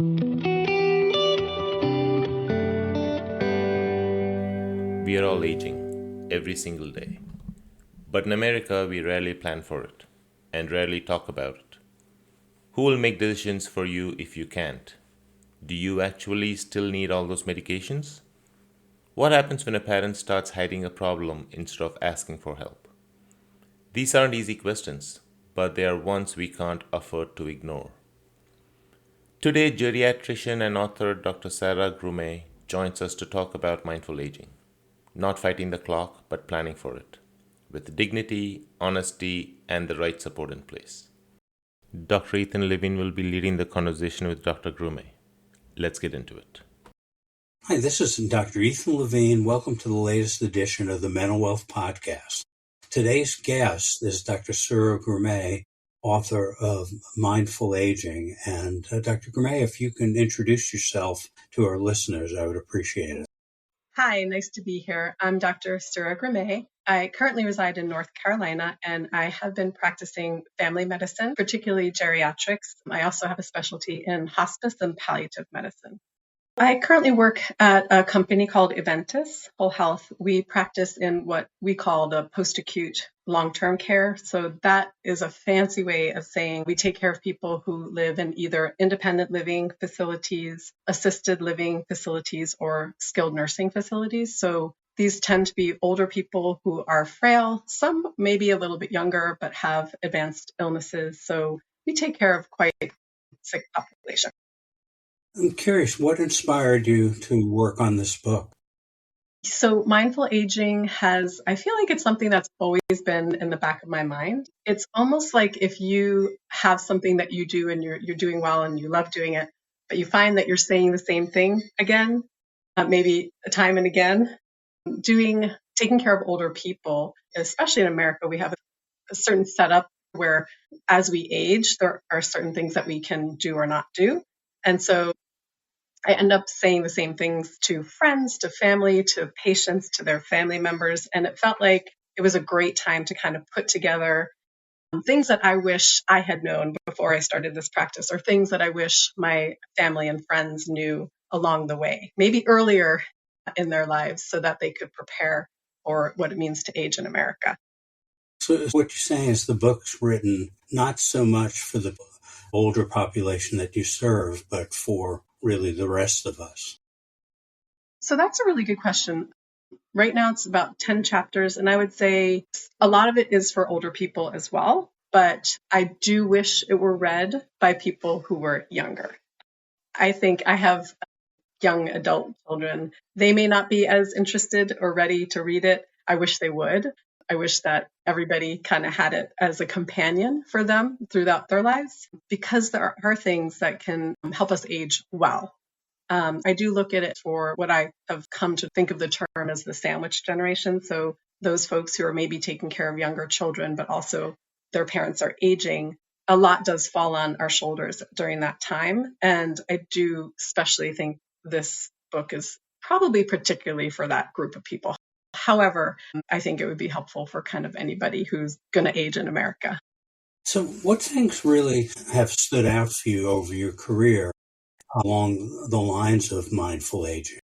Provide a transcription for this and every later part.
We are all aging every single day. But in America, we rarely plan for it and rarely talk about it. Who will make decisions for you if you can't? Do you actually still need all those medications? What happens when a parent starts hiding a problem instead of asking for help? These aren't easy questions, but they are ones we can't afford to ignore. Today, geriatrician and author Dr. Surah Grumet joins us to talk about mindful aging. Not fighting the clock, but planning for it, with dignity, honesty, and the right support in place. Dr. Levine will be leading the conversation with Dr. Grumet. Let's get into it. Hi, this is Dr. Levine. Welcome to the latest edition of the Mental Wealth Podcast. Today's guest is Dr. Surah Grumet, author of Mindful Aging. And Dr. Grumet, if you can introduce yourself to our listeners, I would appreciate it. Hi, nice to be here. I'm Dr. Surah Grumet. I currently reside in North Carolina, and I have been practicing family medicine, particularly geriatrics. I also have a specialty in hospice and palliative medicine. I currently work at a company called Eventus Whole Health. We practice in what we call the post-acute long-term care. So that is a fancy way of saying we take care of people who live in either independent living facilities, assisted living facilities, or skilled nursing facilities. So these tend to be older people who are frail, some maybe a little bit younger, but have advanced illnesses. So we take care of quite a sick population. I'm curious, what inspired you to work on this book? So mindful aging I feel like it's something that's always been in the back of my mind. It's almost like if you have something that you do and you're doing well and you love doing it, but you find that you're saying the same thing again, maybe time and again, taking care of older people, especially in America, we have a certain setup where as we age, there are certain things that we can do or not do. And so I end up saying the same things to friends, to family, to patients, to their family members. And it felt like it was a great time to kind of put together things that I wish I had known before I started this practice, or things that I wish my family and friends knew along the way, maybe earlier in their lives, so that they could prepare for what it means to age in America. So what you're saying is the book's written not so much for the older population that you serve, but for really the rest of us. So that's a really good question. Right now it's about 10 chapters, and I would say a lot of it is for older people as well, but I do wish it were read by people who were younger. I think I have young adult children. They may not be as interested or ready to read it. I wish they would. I wish that everybody kind of had it as a companion for them throughout their lives, because there are things that can help us age well. I do look at it for what I have come to think of the term as the sandwich generation. So those folks who are maybe taking care of younger children, but also their parents are aging, a lot does fall on our shoulders during that time. And I do especially think this book is probably particularly for that group of people. However, I think it would be helpful for kind of anybody who's going to age in America. So what things really have stood out for you over your career along the lines of mindful aging?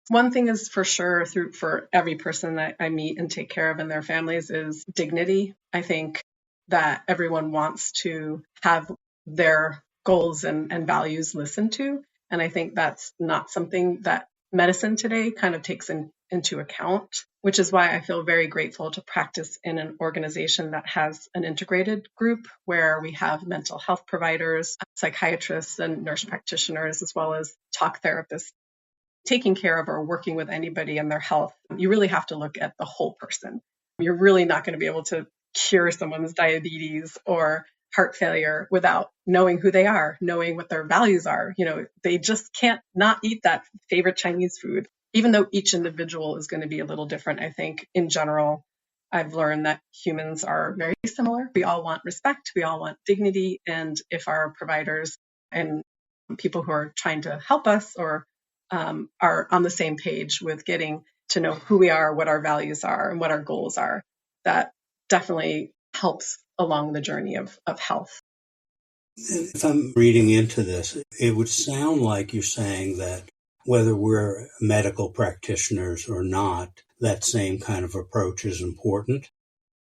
One thing is for sure for every person that I meet and take care of in their families is dignity. I think that everyone wants to have their goals and values listened to. And I think that's not something that medicine today kind of takes into account, which is why I feel very grateful to practice in an organization that has an integrated group where we have mental health providers, psychiatrists, and nurse practitioners, as well as talk therapists. Taking care of or working with anybody and their health, you really have to look at the whole person. You're really not going to be able to cure someone's diabetes or heart failure without knowing who they are, knowing what their values are. They just can't not eat that favorite Chinese food, even though each individual is going to be a little different. I think in general, I've learned that humans are very similar. We all want respect. We all want dignity. And if our providers and people who are trying to help us or are on the same page with getting to know who we are, what our values are, and what our goals are, that definitely helps along the journey of health. If I'm reading into this, it would sound like you're saying that whether we're medical practitioners or not, that same kind of approach is important.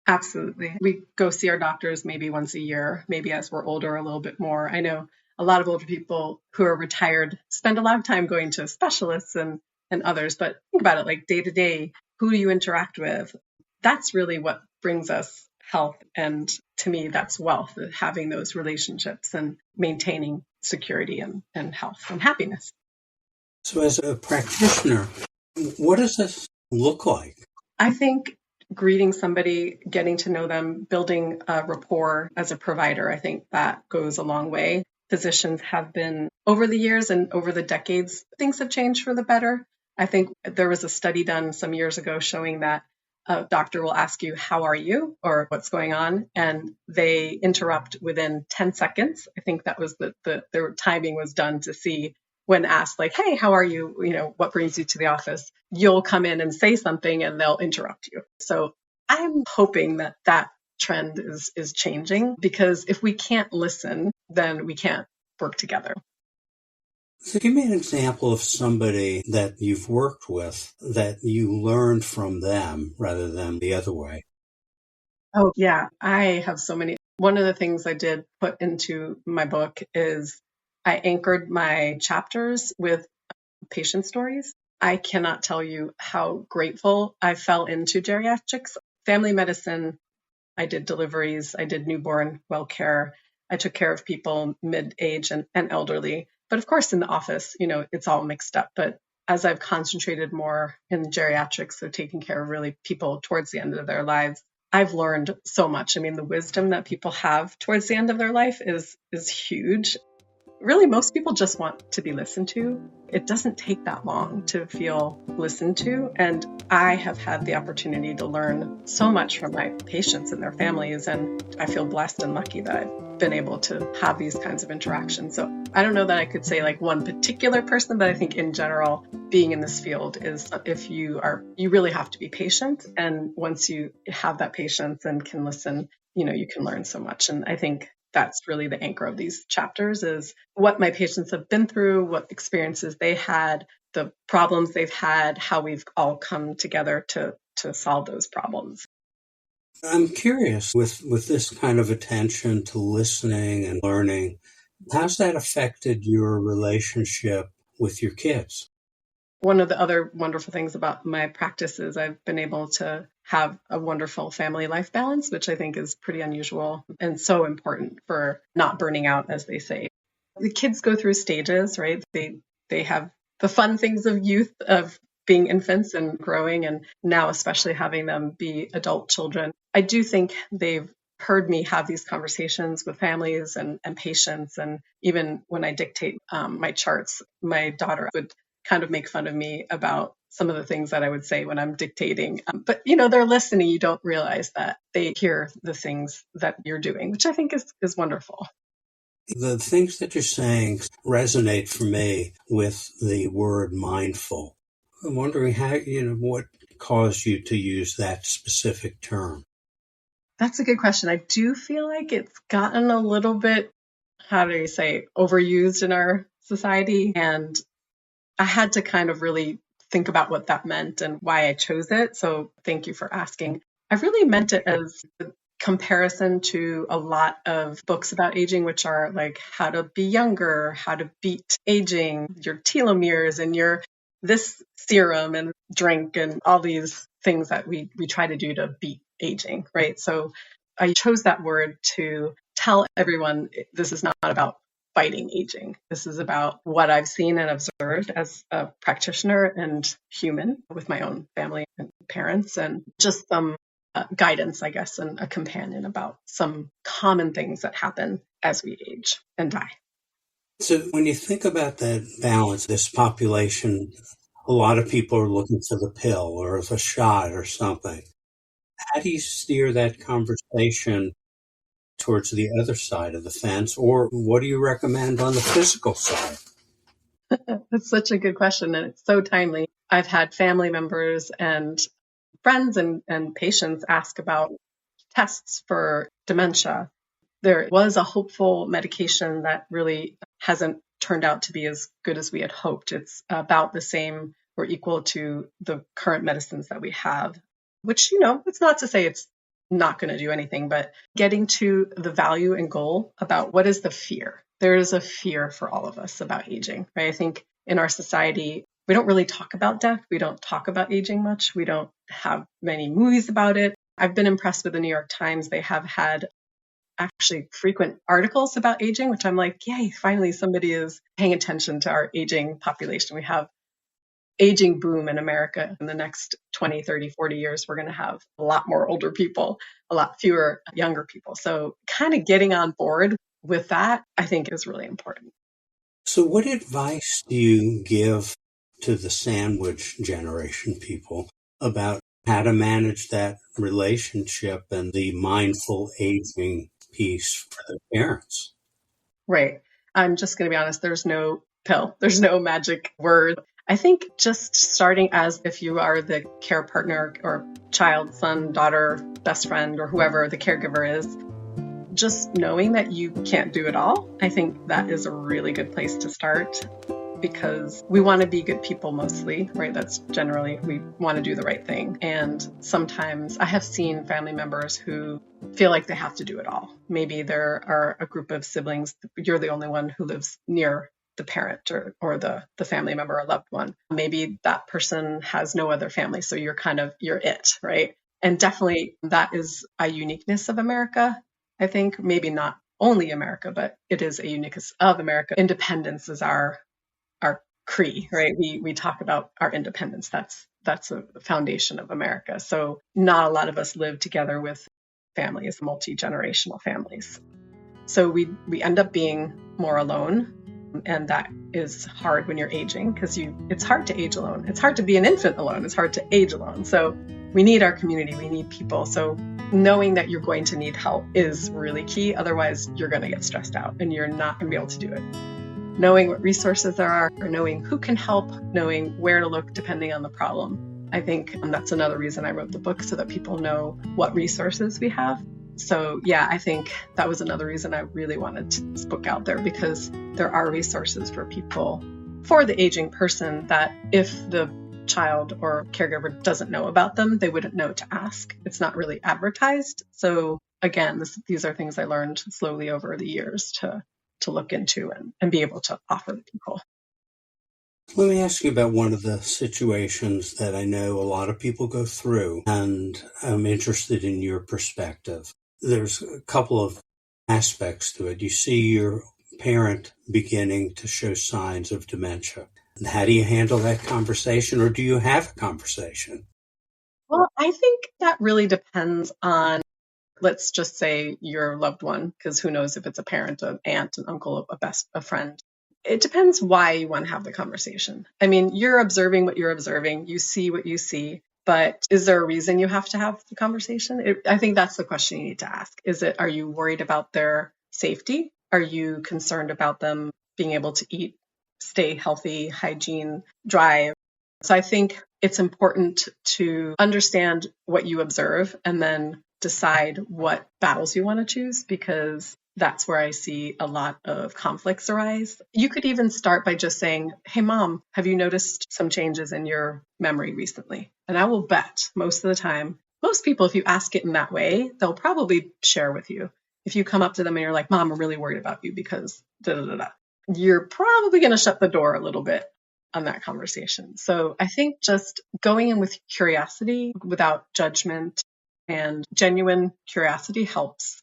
Absolutely. We go see our doctors maybe once a year, maybe as we're older, a little bit more. I know a lot of older people who are retired spend a lot of time going to specialists and others, but think about it like day to day, who do you interact with? That's really what brings us health. And to me, that's wealth, having those relationships and maintaining security and health and happiness. So as a practitioner, what does this look like? I think greeting somebody, getting to know them, building a rapport as a provider, I think that goes a long way. Physicians have been, over the years and over the decades, things have changed for the better. I think there was a study done some years ago showing that a doctor will ask you, how are you? Or what's going on? And they interrupt within 10 seconds. I think that was their timing was done to see when asked like, hey, how are you? You know, what brings you to the office? You'll come in and say something and they'll interrupt you. So I'm hoping that that trend is changing, because if we can't listen, then we can't work together. So give me an example of somebody that you've worked with that you learned from them rather than the other way. Oh, yeah, I have so many. One of the things I did put into my book is I anchored my chapters with patient stories. I cannot tell you how grateful I fell into geriatrics. Family medicine, I did deliveries, I did newborn well care. I took care of people mid-age and elderly. But of course, in the office, you know, it's all mixed up. But as I've concentrated more in geriatrics, so taking care of really people towards the end of their lives, I've learned so much. I mean, the wisdom that people have towards the end of their life is huge. Really, most people just want to be listened to. It doesn't take that long to feel listened to. And I have had the opportunity to learn so much from my patients and their families. And I feel blessed and lucky that I've been able to have these kinds of interactions. So I don't know that I could say like one particular person, but I think in general, being in this field is, if you really have to be patient. And once you have that patience and can listen, you know, you can learn so much. And I think that's really the anchor of these chapters, is what my patients have been through, what experiences they had, the problems they've had, how we've all come together to solve those problems. I'm curious, with this kind of attention to listening and learning, how's that affected your relationship with your kids? One of the other wonderful things about my practice is I've been able to have a wonderful family life balance, which I think is pretty unusual and so important for not burning out, as they say. The kids go through stages, right? They have the fun things of youth, of being infants and growing, and now especially having them be adult children. I do think they've heard me have these conversations with families and patients. And even when I dictate my charts, my daughter would kind of make fun of me about some of the things that I would say when I'm dictating. But, you know, they're listening. You don't realize that they hear the things that you're doing, which I think is wonderful. The things that you're saying resonate for me with the word mindful. I'm wondering what caused you to use that specific term. That's a good question. I do feel like it's gotten a little bit, how do you say, overused in our society. And I had to kind of really think about what that meant and why I chose it. So thank you for asking. I really meant it as a comparison to a lot of books about aging, which are like how to be younger, how to beat aging, your telomeres and your this serum and drink and all these things that we try to do to beat aging, right? So I chose that word to tell everyone this is not about fighting aging. This is about what I've seen and observed as a practitioner and human with my own family and parents, and just some guidance, I guess, and a companion about some common things that happen as we age and die. So when you think about that balance, this population, a lot of people are looking for the pill or the shot or something. How do you steer that conversation towards the other side of the fence, or what do you recommend on the physical side? That's such a good question, and it's so timely. I've had family members and friends and patients ask about tests for dementia. there was a hopeful medication that really hasn't turned out to be as good as we had hoped. It's about the same or equal to the current medicines that we have, which, it's not to say it's not going to do anything, but getting to the value and goal about what is the fear. There is a fear for all of us about aging, right? I think in our society, we don't really talk about death. We don't talk about aging much. We don't have many movies about it. I've been impressed with the New York Times. They have had actually frequent articles about aging, which I'm like, yay, finally somebody is paying attention to our aging population. We have aging boom in America. In the next 20, 30, 40 years, we're going to have a lot more older people, a lot fewer younger people. So kind of getting on board with that, I think is really important. So what advice do you give to the sandwich generation people about how to manage that relationship and the mindful aging piece for their parents? Right. I'm just going to be honest, there's no pill, there's no magic word. I think just starting as if you are the care partner or child, son, daughter, best friend, or whoever the caregiver is, just knowing that you can't do it all. I think that is a really good place to start, because we want to be good people mostly, right? That's generally, we want to do the right thing. And sometimes I have seen family members who feel like they have to do it all. Maybe there are a group of siblings, you're the only one who lives near the parent or the family member or loved one. Maybe that person has no other family, so you're it, right? And definitely that is a uniqueness of America. I think maybe not only America, but it is a uniqueness of America. Independence is our creed, right? We talk about our independence. That's a foundation of America. So not a lot of us live together with families, multi-generational families. So we end up being more alone. And that is hard when you're aging, because it's hard to age alone. It's hard to be an infant alone. It's hard to age alone. So we need our community. We need people. So knowing that you're going to need help is really key. Otherwise, you're going to get stressed out and you're not going to be able to do it. Knowing what resources there are, or knowing who can help, knowing where to look depending on the problem. I think that's another reason I wrote the book, so that people know what resources we have. So yeah, I think that was another reason I really wanted this book out there, because there are resources for people, for the aging person, that if the child or caregiver doesn't know about them, they wouldn't know to ask. It's not really advertised. So again, these are things I learned slowly over the years to look into and be able to offer to people. Let me ask you about one of the situations that I know a lot of people go through, and I'm interested in your perspective. There's a couple of aspects to it. You see your parent beginning to show signs of dementia. How do you handle that conversation, or do you have a conversation? Well, I think that really depends on, let's just say, your loved one, because who knows if it's a parent, an aunt, an uncle, a friend. It depends why you want to have the conversation. I mean, you're observing what you're observing. You see what you see. But is there a reason you have to have the conversation? I think that's the question you need to ask. Are you worried about their safety? Are you concerned about them being able to eat, stay healthy, hygiene, drive? So I think it's important to understand what you observe and then decide what battles you want to choose, because that's where I see a lot of conflicts arise. You could even start by just saying, hey, Mom, have you noticed some changes in your memory recently? And I will bet most of the time, most people, if you ask it in that way, they'll probably share with you. If you come up to them and you're like, Mom, I'm really worried about you because da-da-da-da, you're probably going to shut the door a little bit on that conversation. So I think just going in with curiosity without judgment and genuine curiosity helps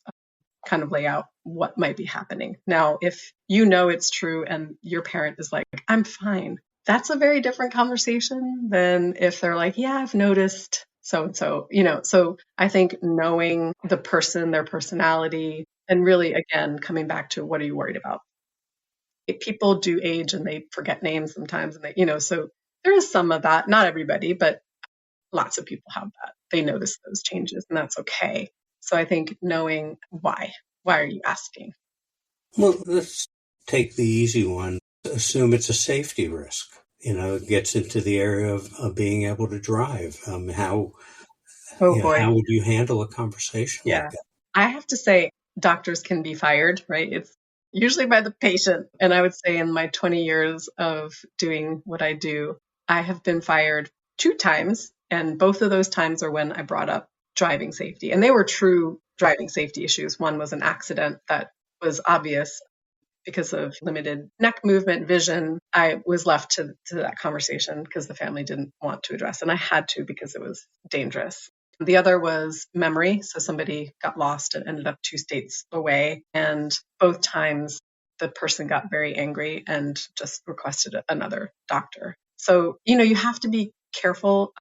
kind of lay out what might be happening. Now, if you know it's true and your parent is like, I'm fine, that's a very different conversation than if they're like, yeah, I've noticed so-and-so, So I think knowing the person, their personality, and really, again, coming back to what are you worried about? People do age and they forget names sometimes, and so there is some of that. Not everybody, but lots of people have that. They notice those changes, and that's okay. So I think knowing why are you asking? Well, let's take the easy one. Assume it's a safety risk. It gets into the area of being able to drive. How would you handle a conversation like that? I have to say, doctors can be fired, right? It's usually by the patient. And I would say in my 20 years of doing what I do, I have been fired 2 times. And both of those times are when I brought up driving safety. And they were true driving safety issues. One was an accident that was obvious because of limited neck movement, vision. I was left to that conversation because the family didn't want to address, and I had to because it was dangerous. The other was memory. So somebody got lost and ended up 2 states away. And both times the person got very angry and just requested another doctor. So, you have to be careful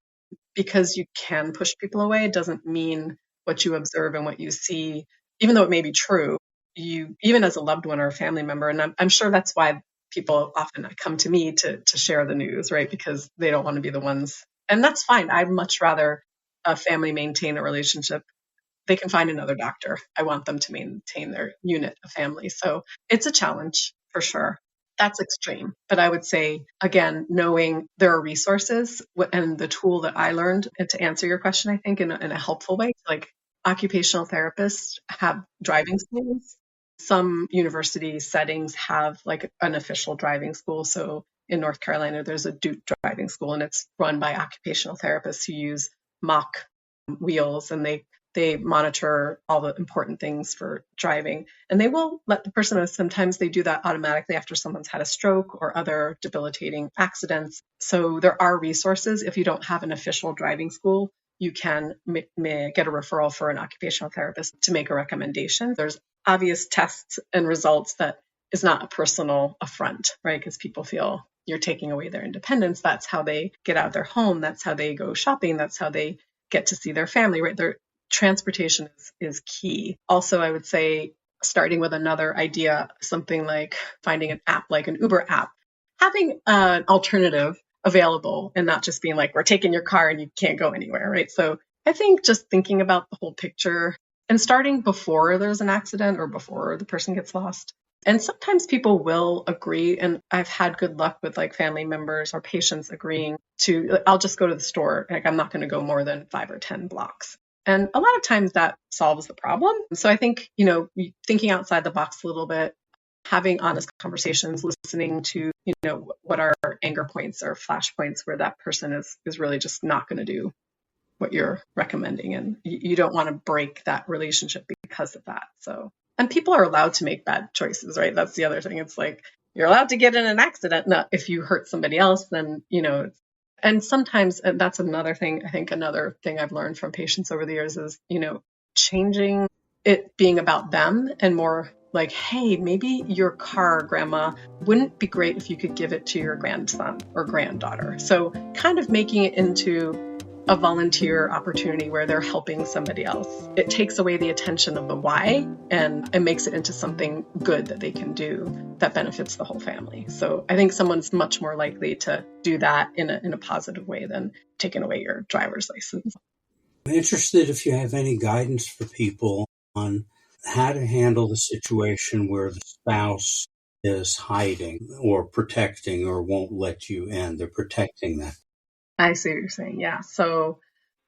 because you can push people away. It doesn't mean what you observe and what you see, even though it may be true, you, even as a loved one or a family member, and I'm sure that's why people often come to me to share the news, right? Because they don't want to be the ones. And that's fine. I'd much rather a family maintain a relationship. They can find another doctor. I want them to maintain their unit of family. So it's a challenge for sure. That's extreme. But I would say, again, knowing there are resources and the tool that I learned, and to answer your question, I think in a helpful way, like occupational therapists have driving schools. Some university settings have like an official driving school. So in North Carolina, there's a Duke driving school, and it's run by occupational therapists who use mock wheels, and they monitor all the important things for driving. And they will let the person know. Sometimes they do that automatically after someone's had a stroke or other debilitating accidents. So there are resources. If you don't have an official driving school, you can get a referral for an occupational therapist to make a recommendation. There's obvious tests and results that is not a personal affront, right? Because people feel you're taking away their independence. That's how they get out of their home. That's how they go shopping. That's how they get to see their family, right? Their transportation is key. Also, I would say starting with another idea, something like finding an app like an Uber app, having an alternative available and not just being like, we're taking your car and you can't go anywhere, right? So I think just thinking about the whole picture and starting before there's an accident or before the person gets lost. And sometimes people will agree, and I've had good luck with like family members or patients agreeing to, I'll just go to the store. Like I'm not going to go more than 5 or 10 blocks. And a lot of times that solves the problem. So I think, thinking outside the box a little bit, having honest conversations, listening to, what are anger points or flash points where that person is really just not going to do what you're recommending. And you don't want to break that relationship because of that. So, and people are allowed to make bad choices, right? That's the other thing. It's like, you're allowed to get in an accident. Now, if you hurt somebody else, then, and sometimes, and that's another thing, I think another thing I've learned from patients over the years is, changing it being about them and more like, hey, maybe your car, grandma, wouldn't be great if you could give it to your grandson or granddaughter. So kind of making it into a volunteer opportunity where they're helping somebody else. It takes away the attention of the why and it makes it into something good that they can do that benefits the whole family. So I think someone's much more likely to do that in a positive way than taking away your driver's license. I'm interested if you have any guidance for people on how to handle the situation where the spouse is hiding or protecting or won't let you in. They're protecting that. I see what you're saying. Yeah. So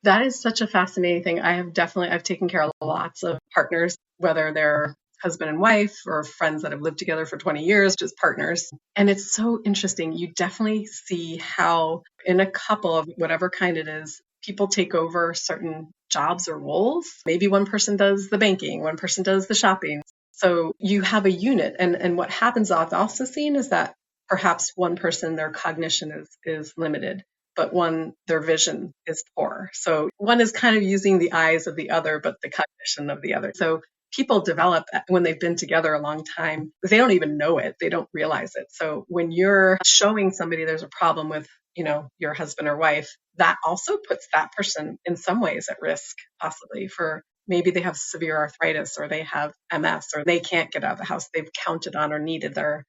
that is such a fascinating thing. I've taken care of lots of partners, whether they're husband and wife or friends that have lived together for 20 years, just partners. And it's so interesting. You definitely see how in a couple of whatever kind it is, people take over certain jobs or roles. Maybe one person does the banking, one person does the shopping. So you have a unit. And what happens, I've also seen, is that perhaps one person, their cognition is limited, but their vision is poor. So one is kind of using the eyes of the other, but the cognition of the other. So people develop when they've been together a long time. They don't even know it. They don't realize it. So when you're showing somebody there's a problem with, your husband or wife, that also puts that person in some ways at risk, possibly for maybe they have severe arthritis or they have MS or they can't get out of the house. They've counted on or needed their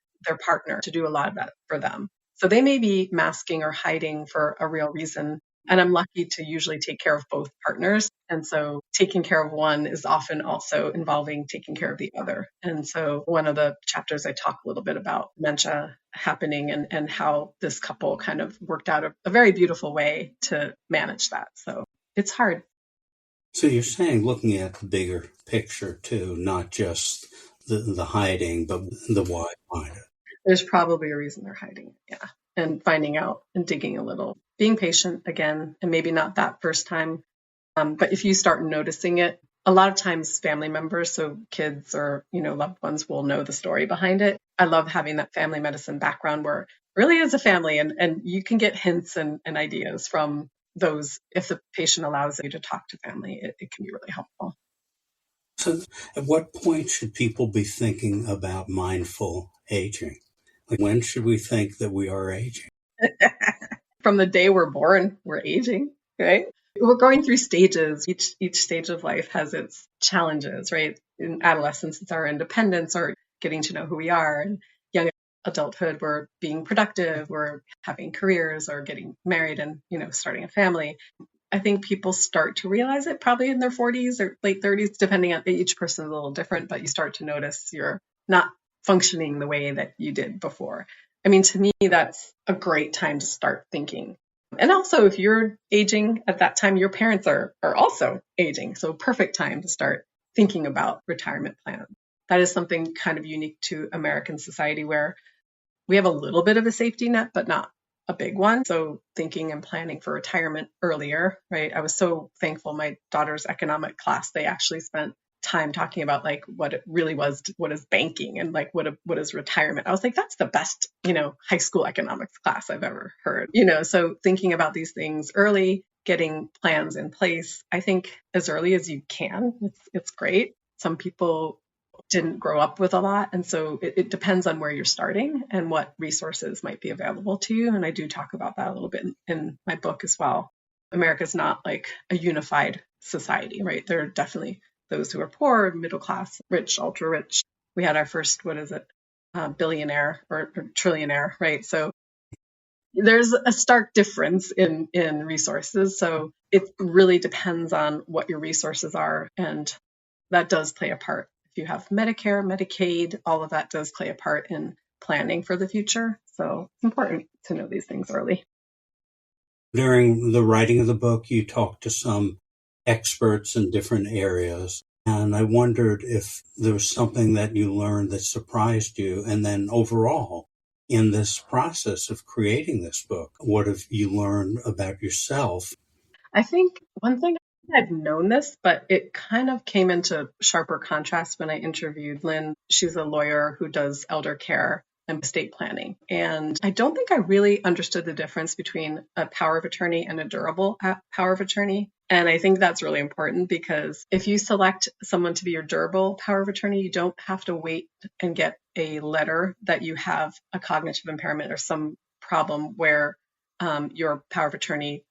partner to do a lot of that for them. So they may be masking or hiding for a real reason. And I'm lucky to usually take care of both partners. And so taking care of one is often also involving taking care of the other. And so one of the chapters I talk a little bit about dementia happening and how this couple kind of worked out a very beautiful way to manage that. So it's hard. So you're saying looking at the bigger picture too, not just the hiding, but the why behind it. There's probably a reason they're hiding it, yeah. And finding out and digging a little, being patient again, and maybe not that first time. But if you start noticing it, a lot of times family members, so kids or, loved ones will know the story behind it. I love having that family medicine background where it really is a family and you can get hints and ideas from those. If the patient allows you to talk to family, it can be really helpful. So at what point should people be thinking about mindful aging? Like when should we think that we are aging? From the day we're born, we're aging, right? We're going through stages. Each stage of life has its challenges, right? In adolescence, it's our independence or getting to know who we are. In young adulthood, we're being productive, we're having careers or getting married and, starting a family. I think people start to realize it probably in their 40s or late 30s, depending on each person is a little different, but you start to notice you're not functioning the way that you did before. I mean, to me, that's a great time to start thinking. And also, if you're aging at that time, your parents are also aging. So perfect time to start thinking about retirement plans. That is something kind of unique to American society where we have a little bit of a safety net, but not a big one. So thinking and planning for retirement earlier, right? I was so thankful my daughter's economic class, they actually spent time talking about like what it really was, what is banking and like what is retirement. I was like, that's the best, high school economics class I've ever heard, so thinking about these things early, getting plans in place, I think as early as you can, it's great. Some people didn't grow up with a lot. And so it depends on where you're starting and what resources might be available to you. And I do talk about that a little bit in my book as well. America's not like a unified society, right? There are definitely those who are poor, middle class, rich, ultra rich. We had our first, billionaire or trillionaire, right? So there's a stark difference in resources. So it really depends on what your resources are. And that does play a part. If you have Medicare, Medicaid, all of that does play a part in planning for the future. So it's important to know these things early. During the writing of the book, you talked to some experts in different areas. And I wondered if there was something that you learned that surprised you. And then overall, in this process of creating this book, what have you learned about yourself? I think one thing, I've known this, but it kind of came into sharper contrast when I interviewed Lynn. She's a lawyer who does elder care and estate planning. And I don't think I really understood the difference between a power of attorney and a durable power of attorney. And I think that's really important because if you select someone to be your durable power of attorney, you don't have to wait and get a letter that you have a cognitive impairment or some problem where your power of attorney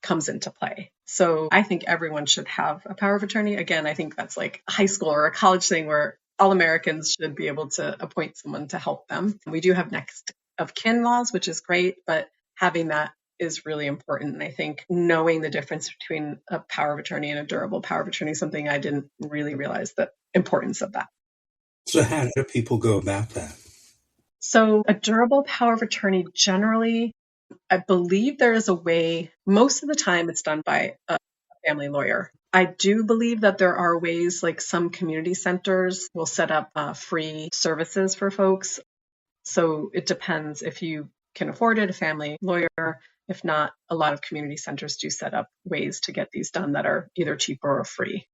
comes into play. So I think everyone should have a power of attorney. Again, I think that's like a high school or a college thing where all Americans should be able to appoint someone to help them. We do have next of kin laws, which is great, but having that is really important. And I think knowing the difference between a power of attorney and a durable power of attorney is something I didn't really realize the importance of that. So how do people go about that? So a durable power of attorney generally, I believe there is a way, most of the time it's done by a family lawyer. I do believe that there are ways, like some community centers will set up free services for folks. So it depends if you can afford it, a family lawyer. If not, a lot of community centers do set up ways to get these done that are either cheaper or free.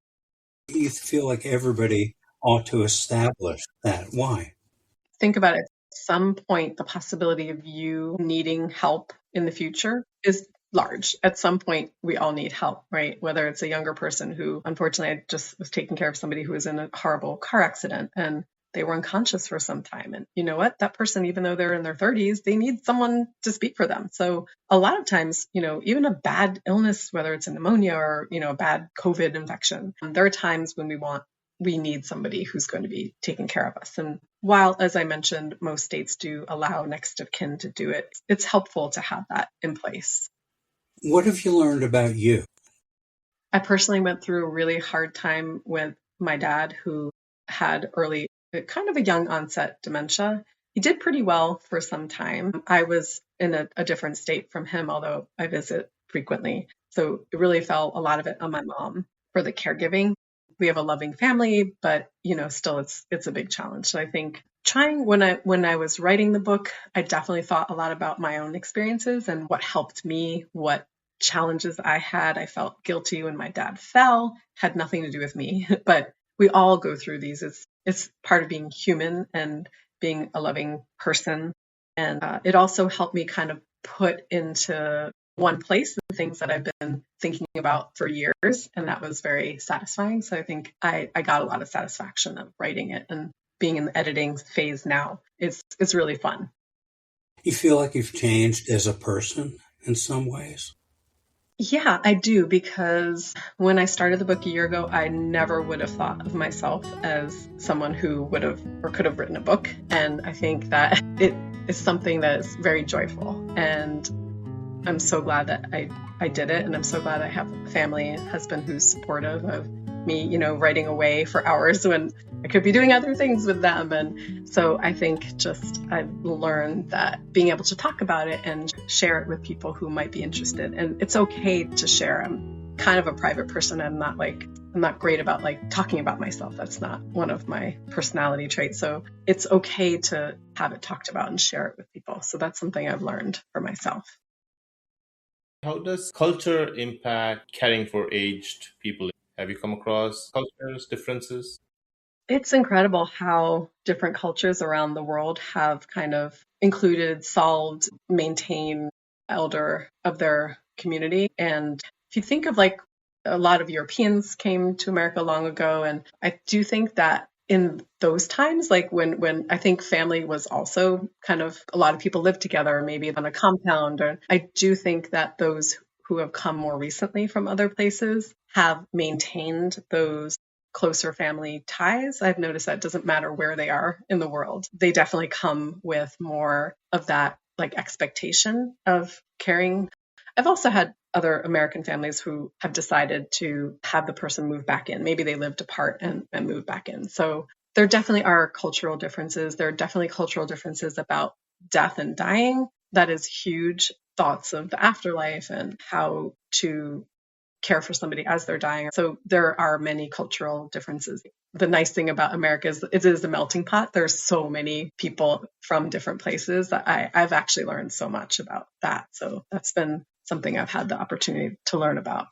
You feel like everybody ought to establish that. Why? Think about it. At some point, the possibility of you needing help in the future is large. At some point, we all need help, right? Whether it's a younger person who, unfortunately, I just was taking care of somebody who was in a horrible car accident and they were unconscious for some time. And you know what? That person, even though they're in their 30s, they need someone to speak for them. So a lot of times, even a bad illness, whether it's a pneumonia or, a bad COVID infection, there are times when we need somebody who's going to be taking care of us. And while, as I mentioned, most states do allow next of kin to do it, it's helpful to have that in place. What have you learned about you? I personally went through a really hard time with my dad who had kind of a young onset dementia. He did pretty well for some time. I was in a different state from him, although I visit frequently. So it really fell a lot of it on my mom for the caregiving. We have a loving family, but still it's a big challenge. So I think when I was writing the book, I definitely thought a lot about my own experiences and what helped me, what challenges I had. I felt guilty when my dad fell, had nothing to do with me, but we all go through these. It's part of being human and being a loving person. And it also helped me kind of put into one place the things that I've been thinking about for years. And that was very satisfying. So I think I got a lot of satisfaction of writing it, and being in the editing phase now. It's really fun. You feel like you've changed as a person in some ways? Yeah, I do, because when I started the book a year ago, I never would have thought of myself as someone who would have or could have written a book. And I think that it is something that is very joyful. And I'm so glad that I did it. And I'm so glad I have a family and husband who's supportive of me, writing away for hours when I could be doing other things with them. And so I think just I've learned that being able to talk about it and share it with people who might be interested. And it's okay to share. I'm kind of a private person. I'm not great about talking about myself. That's not one of my personality traits. So it's okay to have it talked about and share it with people. So that's something I've learned for myself. How does culture impact caring for aged people? Have you come across cultures, differences? It's incredible how different cultures around the world have kind of included, solved, maintained elder of their community. And if you think of a lot of Europeans came to America long ago, and I do think that in those times, when I think family was also kind of, a lot of people lived together, maybe on a compound, or I do think that those who have come more recently from other places have maintained those closer family ties. I've noticed that it doesn't matter where they are in the world. They definitely come with more of that expectation of caring. I've also had other American families who have decided to have the person move back in. Maybe they lived apart and move back in. So there definitely are cultural differences. There are definitely cultural differences about death and dying. That is huge. Thoughts of the afterlife and how to care for somebody as they're dying. So there are many cultural differences. The nice thing about America is it is a melting pot. There's so many people from different places that I've actually learned so much about that. So that's been something I've had the opportunity to learn about.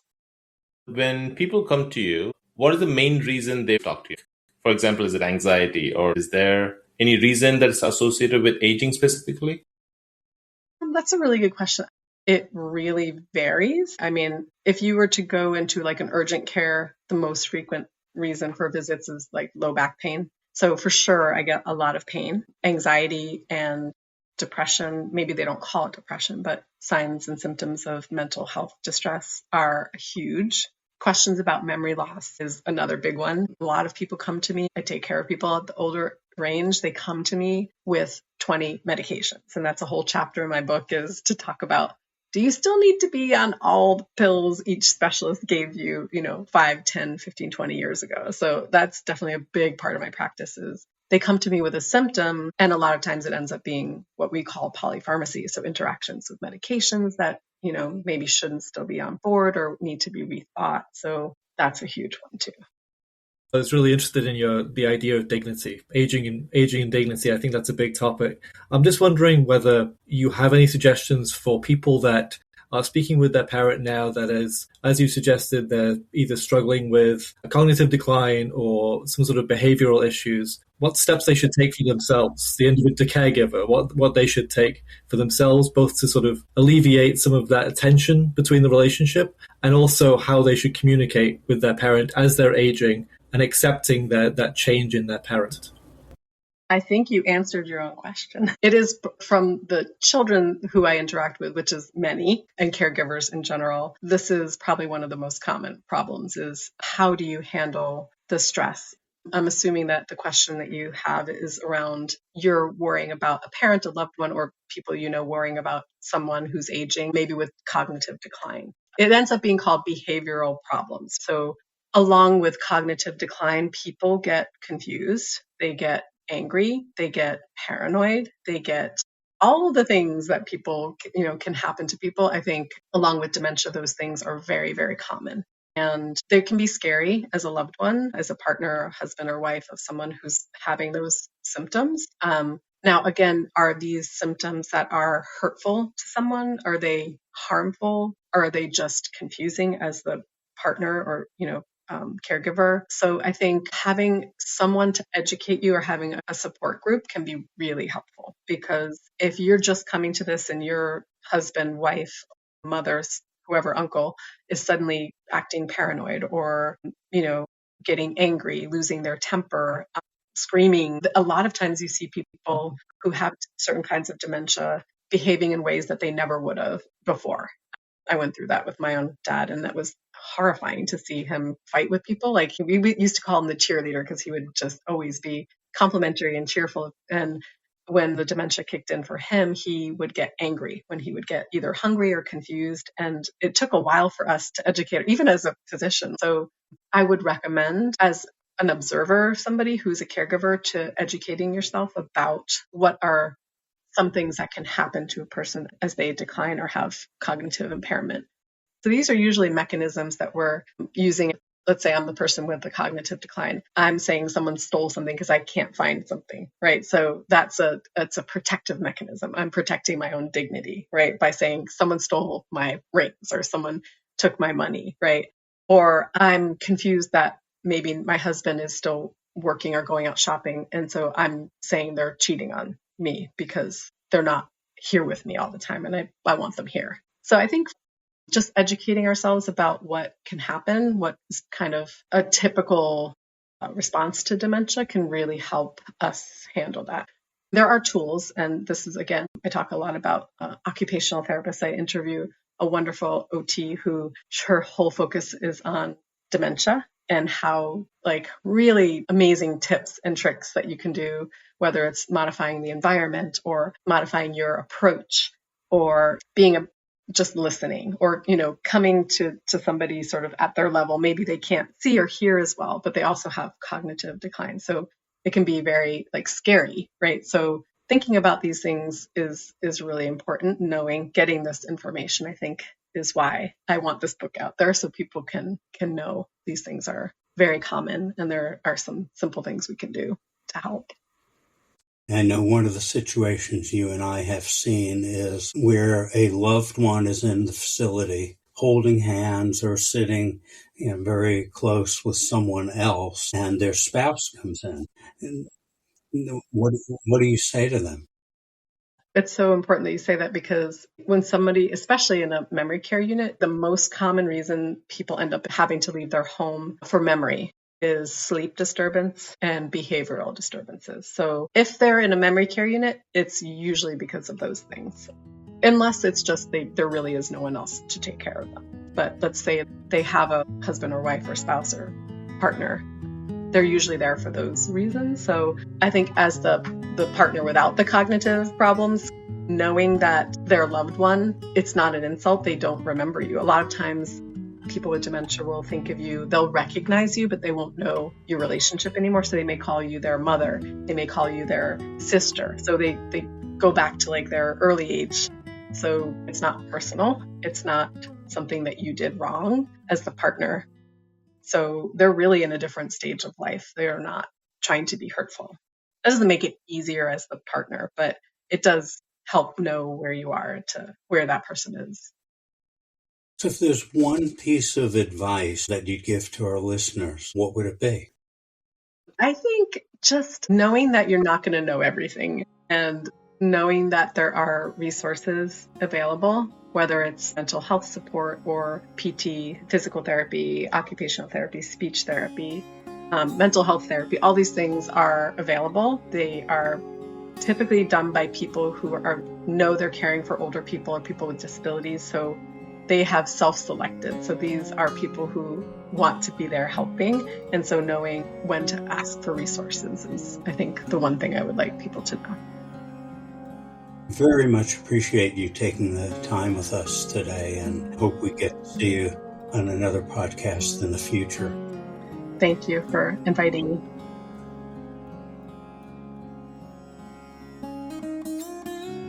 When people come to you, what is the main reason they talk to you? For example, is it anxiety, or is there any reason that is associated with aging specifically? That's a really good question. It really varies. I mean, if you were to go into an urgent care, the most frequent reason for visits is low back pain. So for sure, I get a lot of pain, anxiety, and depression. Maybe they don't call it depression, but signs and symptoms of mental health distress are huge. Questions about memory loss is another big one. A lot of people come to me. I take care of people at the older range. They come to me with 20 medications. And that's a whole chapter in my book, is to talk about, do you still need to be on all the pills each specialist gave you, 5, 10, 15, 20 years ago? So that's definitely a big part of my practice. Is they come to me with a symptom, and a lot of times it ends up being what we call polypharmacy. So interactions with medications that, maybe shouldn't still be on board or need to be rethought. So that's a huge one too. I was really interested in the idea of dignity, aging and dignity. I think that's a big topic. I'm just wondering whether you have any suggestions for people that are speaking with their parent now that is, as you suggested, they're either struggling with a cognitive decline or some sort of behavioral issues. What steps they should take for themselves, the individual caregiver, what they should take for themselves, both to sort of alleviate some of that tension between the relationship, and also how they should communicate with their parent as they're aging and accepting that change in their parent. I think you answered your own question. It is from the children who I interact with, which is many, and caregivers in general. This is probably one of the most common problems, is how do you handle the stress? I'm assuming that the question that you have is around, you're worrying about a parent, a loved one, or people worrying about someone who's aging, maybe with cognitive decline. It ends up being called behavioral problems. So along with cognitive decline, people get confused, they get angry, they get paranoid, they get all the things that people, can happen to people. I think along with dementia, those things are very, very common. And they can be scary as a loved one, as a partner, husband or wife of someone who's having those symptoms. Now, again, are these symptoms that are hurtful to someone? Are they harmful? Or are they just confusing as the partner or, caregiver? So I think having someone to educate you or having a support group can be really helpful, because if you're just coming to this and your husband, wife, mother's, whoever, uncle is suddenly acting paranoid or, getting angry, losing their temper, screaming. A lot of times you see people who have certain kinds of dementia behaving in ways that they never would have before. I went through that with my own dad, and that was horrifying to see him fight with people. Like, we used to call him the cheerleader because he would just always be complimentary and cheerful. And when the dementia kicked in for him, he would get angry when he would get either hungry or confused. And it took a while for us to educate, even as a physician. So I would recommend, as an observer, somebody who's a caregiver, to educating yourself about what are some things that can happen to a person as they decline or have cognitive impairment. So these are usually mechanisms that we're using. Let's say I'm the person with the cognitive decline. I'm saying someone stole something because I can't find something, right? So that's a protective mechanism. I'm protecting my own dignity, right? By saying someone stole my rings or someone took my money, right? Or I'm confused that maybe my husband is still working or going out shopping, and so I'm saying they're cheating on me because they're not here with me all the time, and I want them here. So I think just educating ourselves about what can happen, what is kind of a typical response to dementia, can really help us handle that. There are tools, and this is, again, I talk a lot about occupational therapists. I interview a wonderful OT who her whole focus is on dementia and how, like, really amazing tips and tricks that you can do, whether it's modifying the environment or modifying your approach or being just listening, or, coming to somebody sort of at their level. Maybe they can't see or hear as well, but they also have cognitive decline. So it can be very, like, scary, right? So thinking about these things is really important. Getting this information, I think, is why I want this book out there, so people can know these things are very common and there are some simple things we can do to help. I know one of the situations you and I have seen is where a loved one is in the facility holding hands or sitting very close with someone else, and their spouse comes in. And what do you say to them? It's so important that you say that, because when somebody, especially in a memory care unit, the most common reason people end up having to leave their home for memory is sleep disturbance and behavioral disturbances. So if they're in a memory care unit, it's usually because of those things, unless it's just there really is no one else to take care of them. But let's say they have a husband or wife or spouse or partner, they're usually there for those reasons. So I think, as the partner without the cognitive problems, knowing that their loved one, it's not an insult, they don't remember you. A lot of times people with dementia will think of you, they'll recognize you, but they won't know your relationship anymore. So they may call you their mother, they may call you their sister. So they go back to, like, their early age. So it's not personal. It's not something that you did wrong as the partner. So they're really in a different stage of life. They are not trying to be hurtful. That doesn't make it easier as the partner, but it does help know where you are, to where that person is. So if there's one piece of advice that you'd give to our listeners, what would it be? I think just knowing that you're not going to know everything, and knowing that there are resources available, whether it's mental health support or PT, physical therapy, occupational therapy, speech therapy, mental health therapy. All these things are available. They are typically done by people who know they're caring for older people or people with disabilities. So they have self-selected. So these are people who want to be there helping. And so knowing when to ask for resources is, I think, the one thing I would like people to know. Very much appreciate you taking the time with us today, and hope we get to see you on another podcast in the future. Thank you for inviting me.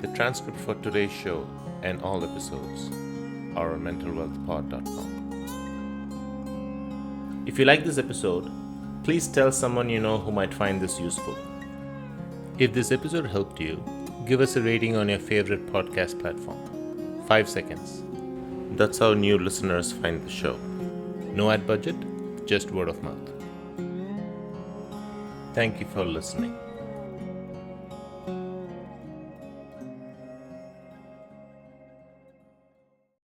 The transcript for today's show and all episodes are on mentalwealthpod.com. If you like this episode, please tell someone you know who might find this useful. If this episode helped you, give us a rating on your favorite podcast platform. 5 seconds. That's how new listeners find the show. No ad budget, just word of mouth. Thank you for listening.